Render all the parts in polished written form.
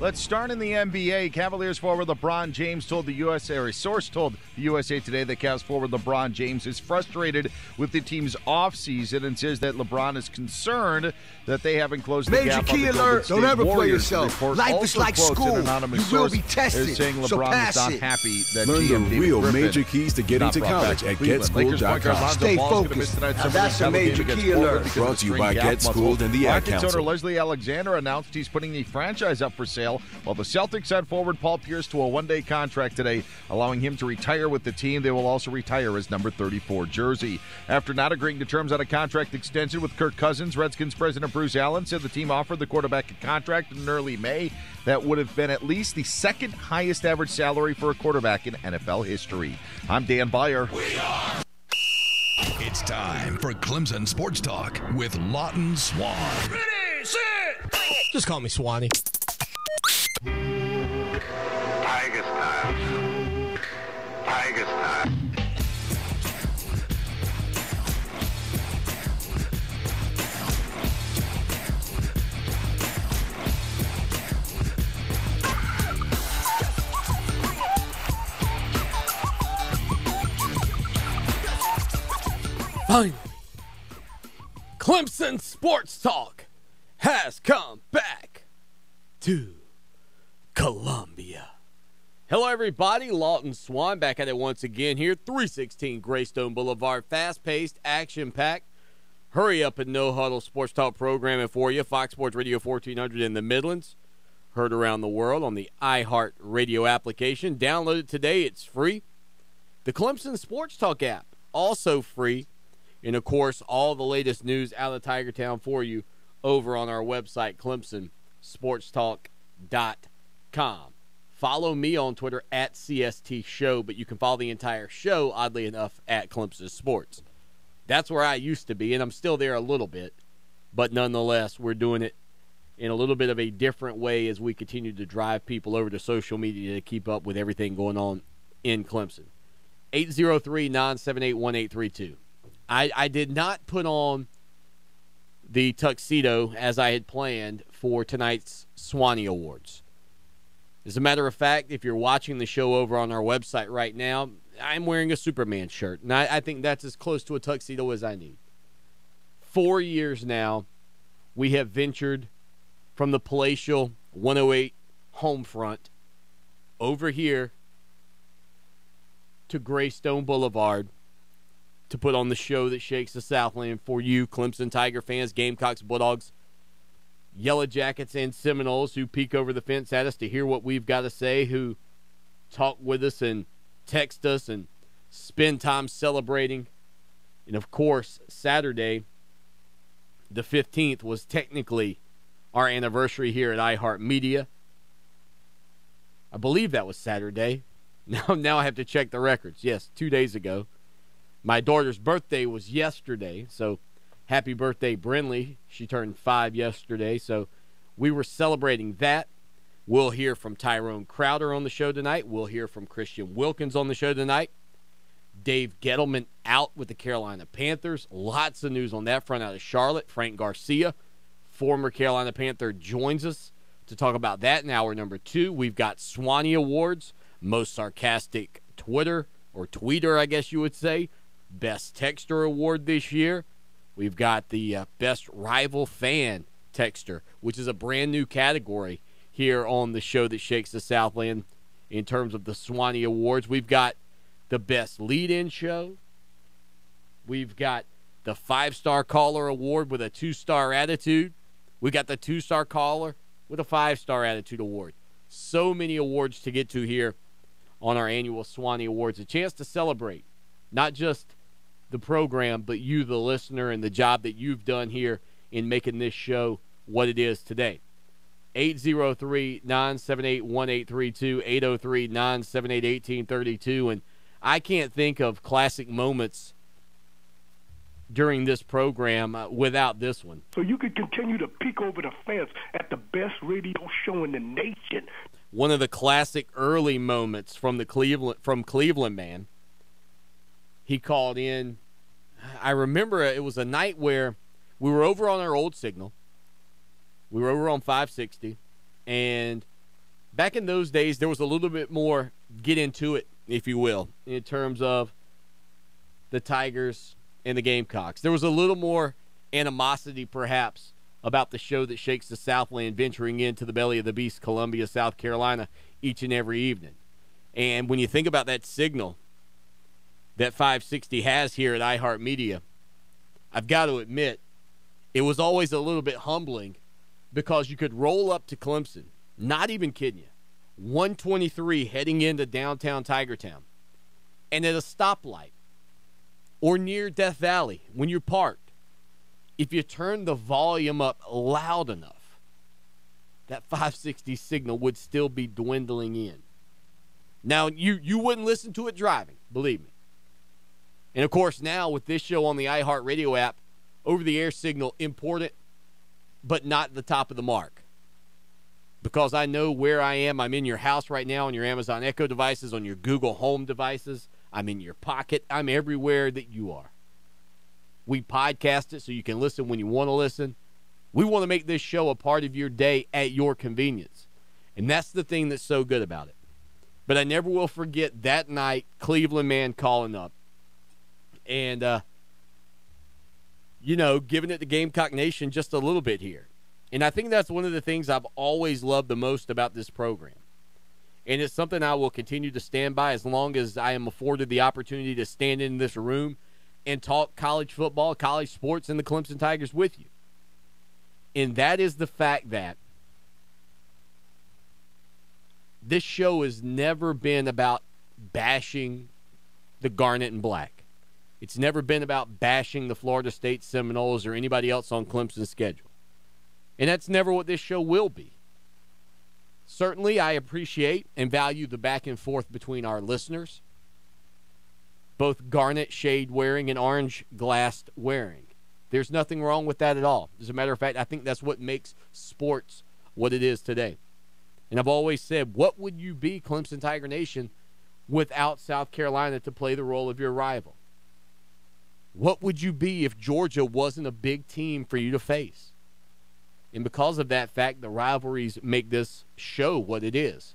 Let's start in the NBA. Cavaliers forward LeBron James told the USA, or a source told the USA Today that Cavs forward LeBron James is frustrated with the team's offseason and says that LeBron is concerned that they haven't closed the gap. Major key alert. Don't ever play yourself. Life is like school. You will be tested. Saying LeBron so pass is not it. happy that Learn GM the real Griffin major keys to getting to college at GetSchooled.com. Stay focused. Now that's a major key alert. Brought to you by GetSchooled and the Ad Rockets owner Council. Leslie Alexander announced he's putting the franchise up for sale, while the Celtics signed forward Paul Pierce to a one-day contract today, allowing him to retire with the team. They will also retire his number 34 jersey. After not agreeing to terms on a contract extension with Kirk Cousins, Redskins president Bruce Allen said the team offered the quarterback a contract in early May that would have been at least the second highest average salary for a quarterback in NFL history. I'm Dan Beyer. It's time for Clemson Sports Talk with Lawton Swan. Ready, set, just call me Swanee. Tiger style. Tiger style. Finally, Clemson Sports Talk has come back to Columbia. Hello, everybody. Lawton Swan back at it once again here. 316 Greystone Boulevard. Fast-paced, action-packed, hurry-up and no-huddle sports talk programming for you. Fox Sports Radio 1400 in the Midlands. Heard around the world on the iHeart radio application. Download it today. It's free. The Clemson Sports Talk app, also free. And, of course, all the latest news out of Tiger Town for you over on our website, ClemsonSportsTalk.com. Follow me on Twitter at CST Show, but you can follow the entire show, oddly enough, at Clemson Sports. That's where I used to be, and I'm still there a little bit. But nonetheless, we're doing it in a little bit of a different way as we continue to drive people over to social media to keep up with everything going on in Clemson. 803-978-1832. I did not put on the tuxedo as I had planned for tonight's Swanee Awards. As a matter of fact, if you're watching the show over on our website right now, I'm wearing a Superman shirt, and I think that's as close to a tuxedo as I need. 4 years now, we have ventured from the palatial 108 home front over here to Greystone Boulevard to put on the show that shakes the Southland for you, Clemson Tiger fans, Gamecocks, Bulldogs, Yellow Jackets, and Seminoles who peek over the fence at us to hear what we've got to say, who talk with us and text us and spend time celebrating. And, of course, Saturday, the 15th, was technically our anniversary here at iHeart Media. I believe that was Saturday. Now I have to check the records. Yes, 2 days ago. My daughter's birthday was yesterday, so happy birthday, Brinley. She turned 5 yesterday, so we were celebrating that. We'll hear from Tyrone Crowder on the show tonight. We'll hear from Christian Wilkins on the show tonight. Dave Gettleman out with the Carolina Panthers. Lots of news on that front out of Charlotte. Frank Garcia, former Carolina Panther, joins us to talk about that in hour number 2. We've got Swanee Awards, most sarcastic Twitter, or tweeter, I guess you would say. Best Texter Award this year. We've got the Best Rival Fan Texter, which is a brand new category here on the show that shakes the Southland in terms of the Swanee Awards. We've got the Best Lead-In Show. We've got the 5-Star Caller Award with a 2-star attitude. We got the 2-star caller with a 5-star attitude award. So many awards to get to here on our annual Swanee Awards. A chance to celebrate not just the program, but you, the listener, and the job that you've done here in making this show what it is today. 803-978-1832, 803-978-1832. And I can't think of classic moments during this program without this one. So you could continue to peek over the fence at the best radio show in the nation. One of the classic early moments from Cleveland man. He called in. I remember it was a night where we were over on our old signal. We were over on 560, and back in those days, there was a little bit more get into it, if you will, in terms of the Tigers and the Gamecocks. There was a little more animosity, perhaps, about the show that shakes the Southland venturing into the belly of the beast, Columbia, South Carolina, each and every evening. And when you think about that signal that 560 has here at iHeart Media, I've got to admit, it was always a little bit humbling because you could roll up to Clemson, not even kidding you, 123 heading into downtown Tigertown, and at a stoplight or near Death Valley when you're parked, if you turn the volume up loud enough, that 560 signal would still be dwindling in. Now, you wouldn't listen to it driving, believe me. And, of course, now with this show on the iHeart Radio app, over-the-air signal important, but not the top of the mark. Because I know where I am. I'm in your house right now on your Amazon Echo devices, on your Google Home devices. I'm in your pocket. I'm everywhere that you are. We podcast it so you can listen when you want to listen. We want to make this show a part of your day at your convenience. And that's the thing that's so good about it. But I never will forget that night, Cleveland man calling up. And, giving it to Gamecock Nation just a little bit here. And I think that's one of the things I've always loved the most about this program. And it's something I will continue to stand by as long as I am afforded the opportunity to stand in this room and talk college football, college sports, and the Clemson Tigers with you. And that is the fact that this show has never been about bashing the Garnet and Black. It's never been about bashing the Florida State Seminoles or anybody else on Clemson's schedule. And that's never what this show will be. Certainly, I appreciate and value the back and forth between our listeners, both garnet shade wearing and orange glassed wearing. There's nothing wrong with that at all. As a matter of fact, I think that's what makes sports what it is today. And I've always said, what would you be, Clemson Tiger Nation, without South Carolina to play the role of your rival? What would you be if Georgia wasn't a big team for you to face? And because of that fact, the rivalries make this show what it is.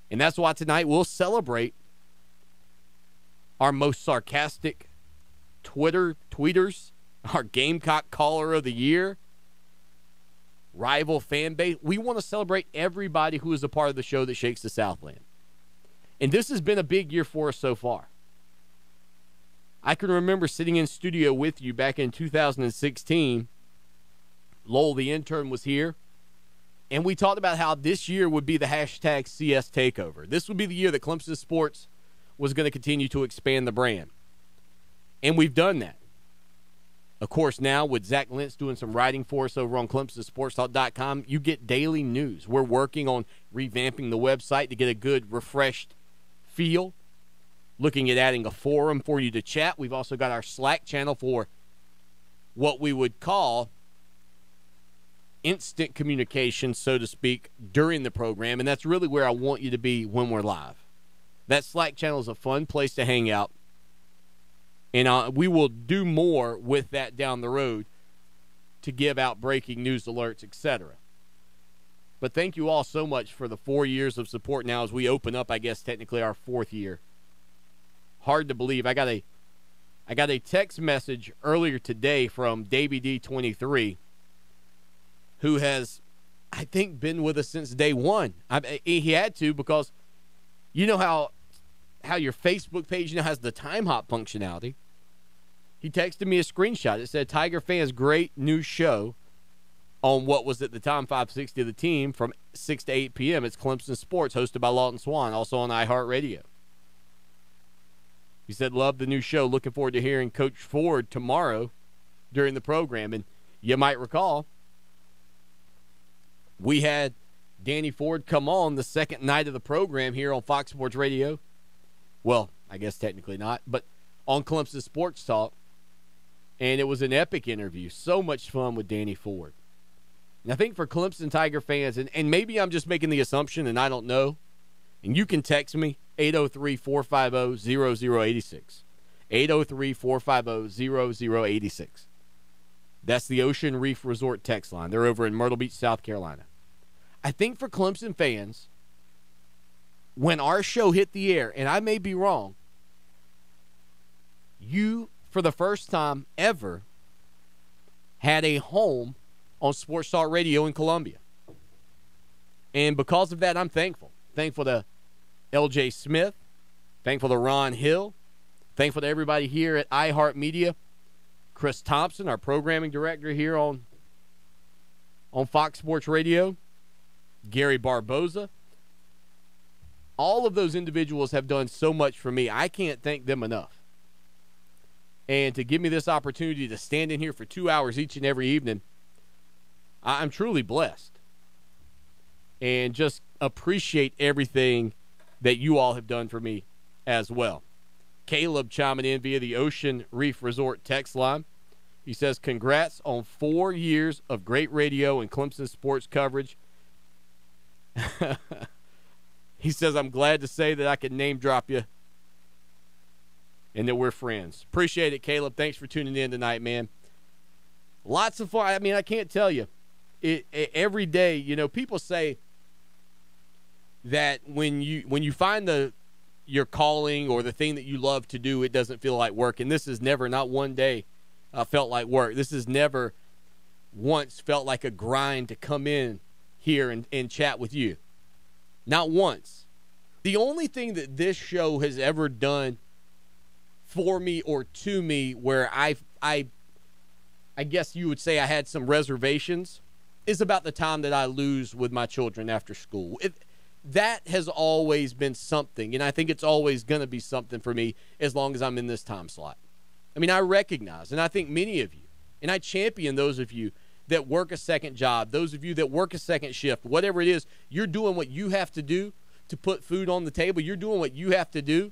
And that's why tonight we'll celebrate our most sarcastic tweeters, our Gamecock Caller of the Year, rival fan base. We want to celebrate everybody who is a part of the show that shakes the Southland. And this has been a big year for us so far. I can remember sitting in studio with you back in 2016. Lowell, the intern, was here, and we talked about how this year would be the hashtag CS Takeover. This would be the year that Clemson Sports was going to continue to expand the brand. And we've done that. Of course, now with Zach Lentz doing some writing for us over on ClemsonSportsTalk.com, you get daily news. We're working on revamping the website to get a good, refreshed feel. Looking at adding a forum for you to chat. We've also got our Slack channel for what we would call instant communication, so to speak, during the program. And that's really where I want you to be when we're live. That Slack channel is a fun place to hang out. And we will do more with that down the road to give out breaking news alerts, etc. But thank you all so much for the 4 years of support now as we open up, I guess, technically our 4th year. Hard to believe. I got a text message earlier today from Davey D23, who has, I think, been with us since day one. He had to, because you know how your Facebook page has the time hop functionality. He texted me a screenshot. It said, Tiger fans, great new show on what was at the time 560 of the team from 6 to 8 p.m. It's Clemson Sports, hosted by Lawton Swan, also on iHeart Radio. He said, love the new show. Looking forward to hearing Coach Ford tomorrow during the program. And you might recall, we had Danny Ford come on the second night of the program here on Fox Sports Radio. Well, I guess technically not, but on Clemson Sports Talk. And it was an epic interview. So much fun with Danny Ford. And I think for Clemson Tiger fans, and maybe I'm just making the assumption and I don't know, and you can text me, 803-450-0086. 803-450-0086. That's the Ocean Reef Resort text line. They're over in Myrtle Beach, South Carolina. I think for Clemson fans, when our show hit the air, and I may be wrong, you, for the first time ever, had a home on Sports Talk Radio in Columbia. And because of that, I'm thankful. Thankful to L.J. Smith. Thankful to Ron Hill. Thankful to everybody here at iHeart Media. Chris Thompson, our programming director here on Fox Sports Radio. Gary Barboza. All of those individuals have done so much for me. I can't thank them enough. And to give me this opportunity to stand in here for 2 hours each and every evening, I'm truly blessed. And just appreciate everything that you all have done for me as well. Caleb chiming in via the Ocean Reef Resort text line. He says, congrats on 4 years of great radio and Clemson sports coverage. He says, I'm glad to say that I can name drop you and that we're friends. Appreciate it, Caleb. Thanks for tuning in tonight, man. Lots of fun. I mean, I can't tell you. Every day, you know, people say that when you find your calling or the thing that you love to do, it doesn't feel like work. And this has never, not one day, felt like work. This has never once felt like a grind to come in here and chat with you. Not once. The only thing that this show has ever done for me or to me where I guess you would say I had some reservations is about the time that I lose with my children after school. That has always been something, and I think it's always going to be something for me as long as I'm in this time slot. I mean, I recognize, and I think many of you, and I champion those of you that work a second job, those of you that work a second shift, whatever it is, you're doing what you have to do to put food on the table. You're doing what you have to do.